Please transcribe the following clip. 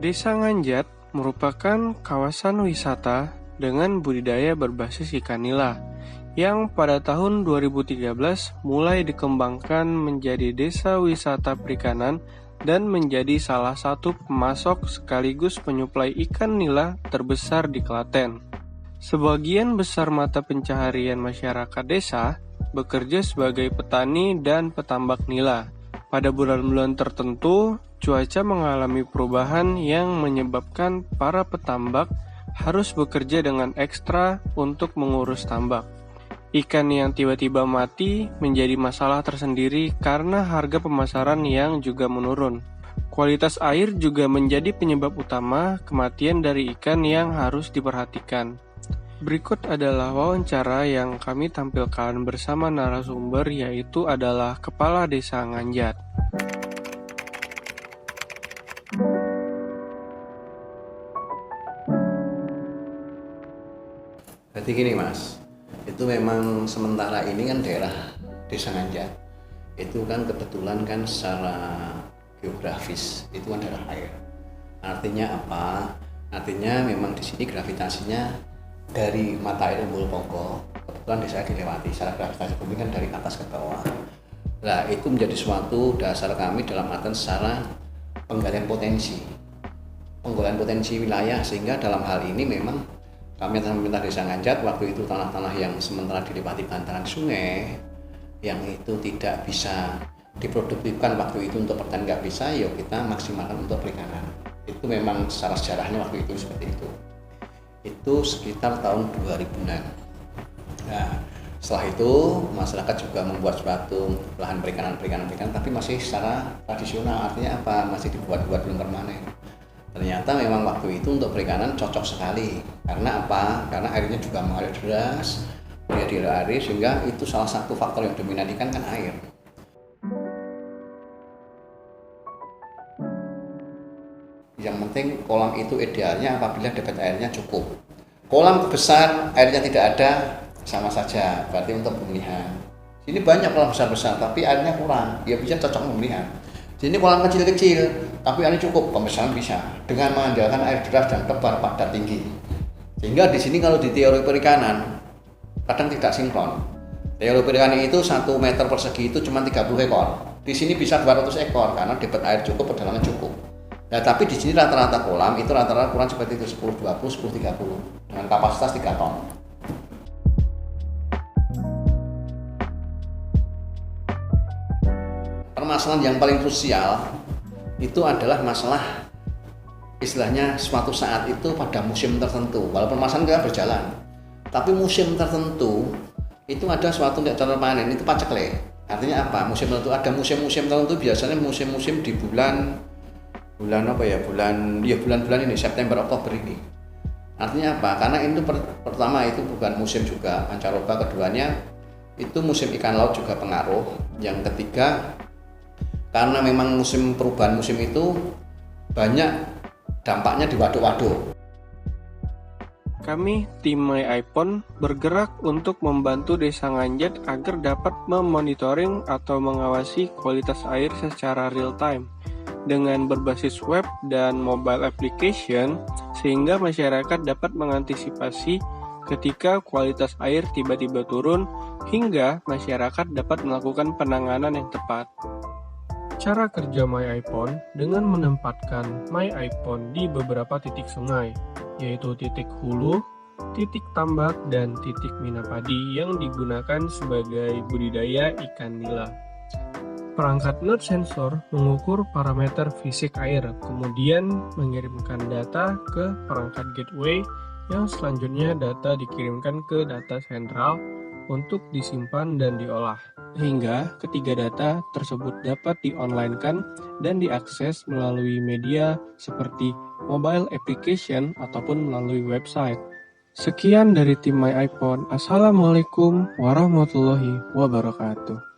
Desa Nganjat merupakan kawasan wisata dengan budidaya berbasis ikan nila yang pada tahun 2013 mulai dikembangkan menjadi desa wisata perikanan dan menjadi salah satu pemasok sekaligus penyuplai ikan nila terbesar di Klaten. Sebagian besar mata pencaharian masyarakat desa bekerja sebagai petani dan petambak nila. Pada bulan-bulan tertentu, cuaca mengalami perubahan yang menyebabkan para petambak harus bekerja dengan ekstra untuk mengurus tambak. Ikan yang tiba-tiba mati menjadi masalah tersendiri karena harga pemasaran yang juga menurun. Kualitas air juga menjadi penyebab utama kematian dari ikan yang harus diperhatikan. Berikut adalah wawancara yang kami tampilkan bersama narasumber, yaitu adalah Kepala Desa Nganjat. Berarti gini Mas, itu memang sementara ini kan daerah Desa Nganjat itu kan kebetulan kan secara geografis itu kan daerah air. Artinya apa? Artinya memang di sini gravitasinya dari mata air Umbul Ponggo, kebetulan desa dilewati secara gravitasi bumi kan dari atas ke bawah. Nah itu menjadi suatu dasar kami dalam artian secara penggalian potensi wilayah, sehingga dalam hal ini memang kami akan meminta Desa Nganjat waktu itu tanah-tanah yang sementara dilewati bantaran sungai yang itu tidak bisa diproduktifkan waktu itu untuk pertanian, nggak bisa, yuk kita maksimalkan untuk perikanan. Itu memang secara sejarahnya waktu itu seperti itu. Itu sekitar tahun 2000-an. Nah, setelah itu masyarakat juga membuat suatu lahan perikanan, tapi masih secara tradisional. Artinya apa? Masih dibuat-buat belum permanen. Ternyata memang waktu itu untuk perikanan cocok sekali. Karena apa? Karena airnya juga mengalir deras, menjadi air, sehingga itu salah satu faktor yang dominan ikan kan air. Yang penting kolam itu idealnya apabila dapat airnya cukup. Kolam besar airnya tidak ada sama saja, berarti untuk pemilihan. Sini banyak kolam besar-besar tapi airnya kurang, ya bisa cocok pemilihan. Sini kolam kecil-kecil tapi airnya cukup, pembesaran bisa dengan mengandalkan air deras dan tebar padat tinggi. Sehingga di sini kalau di teori perikanan kadang tidak sinkron. Teori perikanan itu 1 meter persegi itu cuma 30 ekor. Di sini bisa 200 ekor karena dapat air cukup, perdalangan cukup. Nah, tapi di sini rata-rata kolam itu rata-rata kurang seperti itu 10-20, 10-30 dengan kapasitas 3 ton. Permasalahan yang paling krusial itu adalah masalah istilahnya suatu saat itu pada musim tertentu. Walaupun permasalahan kita berjalan, tapi musim tertentu itu ada suatu cara panen itu paceklik. Artinya apa? Musim tertentu ada musim-musim tertentu, biasanya musim-musim di bulan ini September Oktober ini. Artinya apa? Karena itu pertama itu bukan musim juga pancaroba, keduanya itu musim ikan laut juga pengaruh. Yang ketiga karena memang musim perubahan musim itu banyak dampaknya di waduk-waduk. Kami tim MyIPon bergerak untuk membantu Desa Nganjat agar dapat memonitoring atau mengawasi kualitas air secara real time dengan berbasis web dan mobile application, sehingga masyarakat dapat mengantisipasi ketika kualitas air tiba-tiba turun hingga masyarakat dapat melakukan penanganan yang tepat. Cara kerja MyIPon dengan menempatkan MyIPon di beberapa titik sungai, yaitu titik hulu, titik tambak, dan titik mina padi yang digunakan sebagai budidaya ikan nila. Perangkat node sensor mengukur parameter fisik air, kemudian mengirimkan data ke perangkat gateway yang selanjutnya data dikirimkan ke data sentral untuk disimpan dan diolah, hingga ketiga data tersebut dapat di-online-kan dan diakses melalui media seperti mobile application ataupun melalui website. Sekian dari tim MyIPon. Assalamualaikum warahmatullahi wabarakatuh.